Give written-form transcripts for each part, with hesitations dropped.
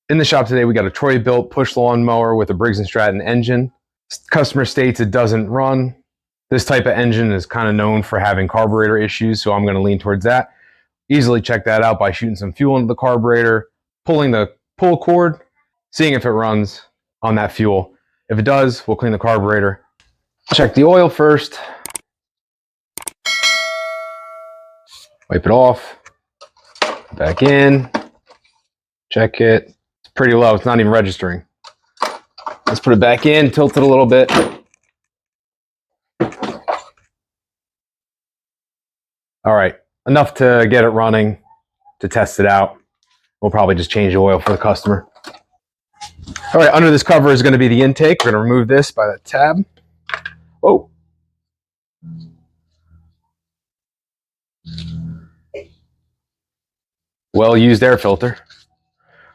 In the shop today, we got a Troy-Bilt push lawnmower with a Briggs and Stratton engine. Customer states it doesn't run. This type of engine is kind of known for having carburetor issues, so I'm going to lean towards that. Easily check that out by shooting some fuel into the carburetor, pulling the pull cord, seeing if it runs on that fuel. If it does, we'll clean the carburetor. Check the oil first. Wipe it off. Back in. Check it. It's pretty low. It's not even registering. Let's put it back in, tilt it a little bit. All right, enough to get it running, to test it out. We'll probably just change the oil for the customer. All right, under this cover is going to be the intake. We're going to remove this by the tab. Oh. Well-used air filter.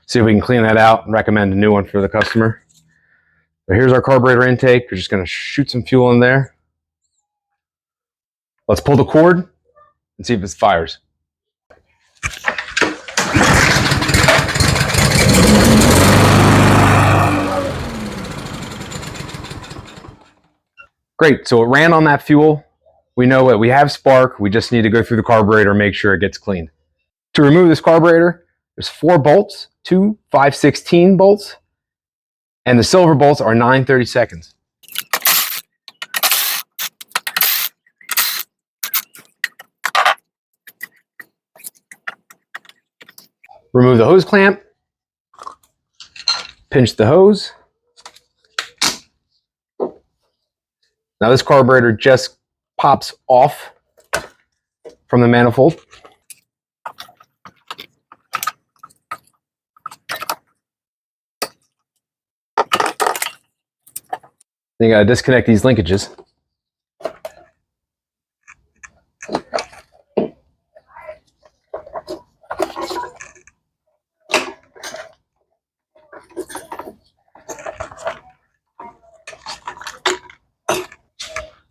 See if we can clean that out and recommend a new one for the customer. So here's our carburetor intake. We're just going to shoot some fuel in there. Let's pull the cord and see if it fires. Great, so it ran on that fuel. We know that we have spark. We just need to go through the carburetor and make sure it gets cleaned. To remove this carburetor, there's 4 bolts, 2 5/16 bolts, and the silver bolts are 9/32. Remove the hose clamp, pinch the hose. Now this carburetor just pops off from the manifold. Then you gotta disconnect these linkages.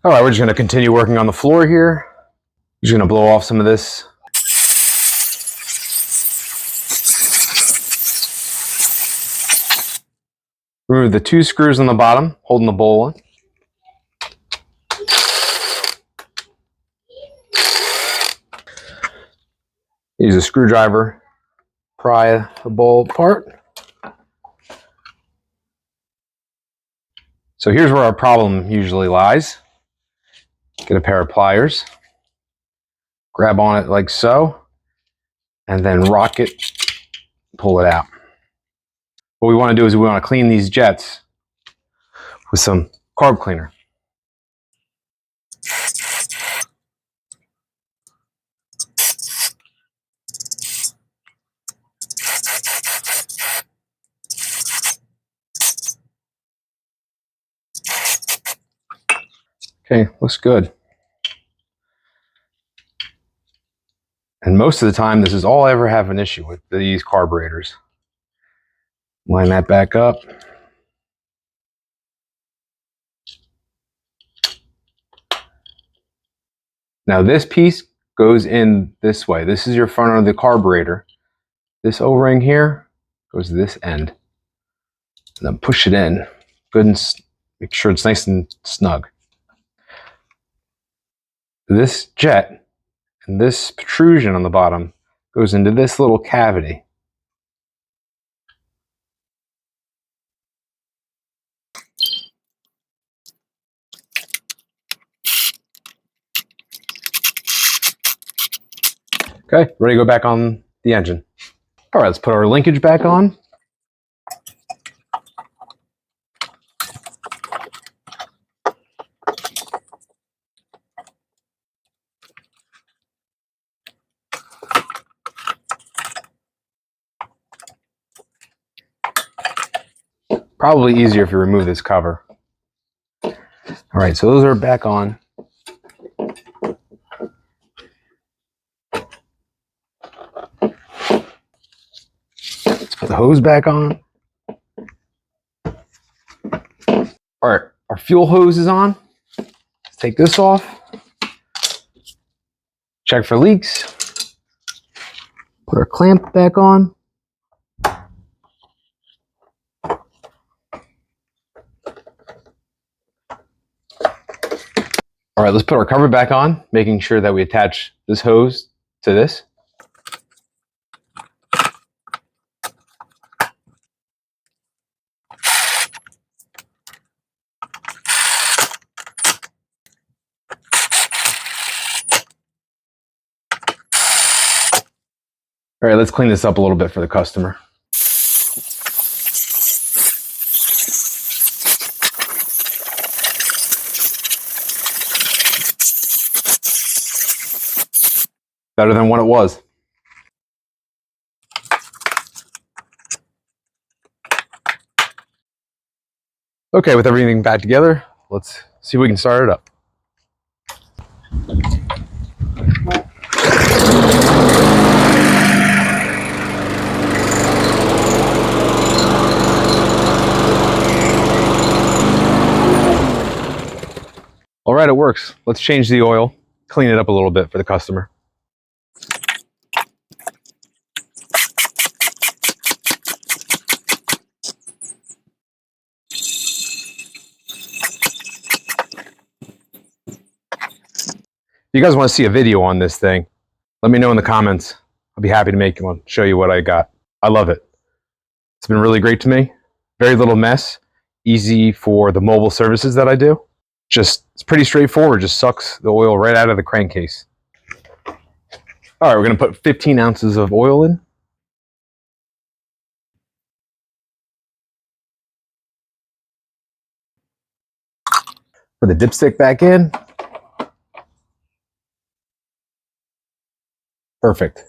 All right, we're just gonna continue working on the floor here. Just gonna blow off some of this. Remove the 2 screws on the bottom, holding the bowl on. Use a screwdriver, pry the bowl apart. So here's where our problem usually lies. Get a pair of pliers, grab on it like so, and then rock it, pull it out. What we want to do is we want to clean these jets with some carb cleaner. Okay, looks good. And most of the time, this is all I ever have an issue with, these carburetors. Line that back up. Now this piece goes in this way. This is your front of the carburetor. This O-ring here goes to this end. And then push it in. Good and make sure it's nice and snug. This jet and this protrusion on the bottom goes into this little cavity. Okay, ready to go back on the engine. All right, let's put our linkage back on. Probably easier if you remove this cover. All right, so those are back on. Let's put the hose back on. All right, our fuel hose is on. Let's take this off. Check for leaks. Put our clamp back on. All right, let's put our cover back on, making sure that we attach this hose to this. All right, let's clean this up a little bit for the customer. Better than what it was. Okay, with everything back together, let's see if we can start it up. All right, it works. Let's change the oil, clean it up a little bit for the customer. If you guys want to see a video on this thing, let me know in the comments. I'll be happy to make one, show you what I got. I love it. It's been really great to me. Very little mess, easy for the mobile services that I do. It's pretty straightforward, just sucks the oil right out of the crankcase. All right, we're gonna put 15 ounces of oil in. Put the dipstick back in. Perfect.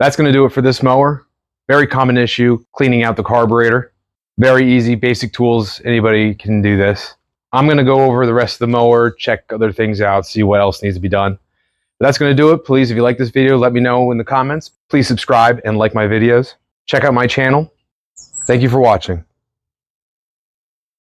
That's gonna do it for this mower. Very common issue, cleaning out the carburetor. Very easy, basic tools, anybody can do this. I'm gonna go over the rest of the mower, check other things out, see what else needs to be done. But that's gonna do it. Please, if you like this video, let me know in the comments. Please subscribe and like my videos. Check out my channel. Thank you for watching.